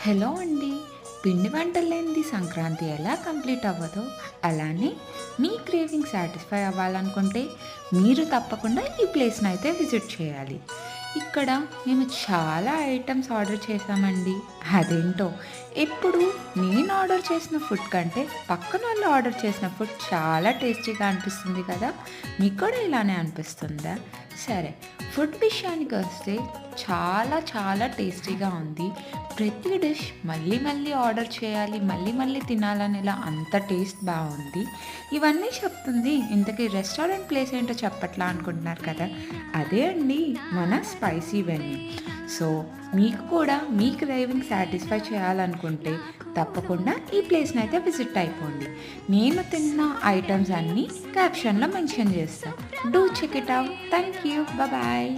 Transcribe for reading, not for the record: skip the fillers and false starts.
Hello అండి. పిండి వంటలు లేనిది సంక్రాంతి ఎలా కంప్లీట్ అవ్వదో, అలానే మీ క్రేవింగ్ సాటిస్ఫై అవ్వాలనుకుంటే మీరు తప్పకుండా ఈ ప్లేస్‌నైతే విజిట్ చేయాలి. ఇక్కడ మేము చాలా ఐటెమ్స్ ఆర్డర్ చేశామండి. అదేంటో ఎప్పుడు నేను ఆర్డర్ చేసిన ఫుడ్ కంటే పక్కనోళ్ళు ఆర్డర్ చేసిన ఫుడ్ చాలా టేస్టీగా అనిపిస్తుంది కదా! మీకు కూడా ఇలానే అనిపిస్తుందా? సరే, ఫుడ్ విషయానికొస్తే చాలా చాలా టేస్టీగా ఉంది. ప్రతి డిష్ మళ్ళీ మళ్ళీ ఆర్డర్ చేయాలి, మళ్ళీ మళ్ళీ తినాలనేలా అంత టేస్ట్ బావుంది. ఇవన్నీ చెప్తుంది ఇంతకీ రెస్టారెంట్ ప్లేస్ ఏంటో చెప్పట్లా అనుకుంటున్నారు కదా! అదే అండి మన స్పైసీ వెన్యూ. సో, మీకు కూడా మీ క్రేవింగ్ సాటిస్ఫై చేయాలనుకుంటే తప్పకుండా ఈ ప్లేస్‌నైతే విజిట్ అయిపోండి. నేను తిన్న ఐటెమ్స్ అన్నీ క్యాప్షన్‌లో మెన్షన్ చేస్తా. Do check it out. Thank you. Bye.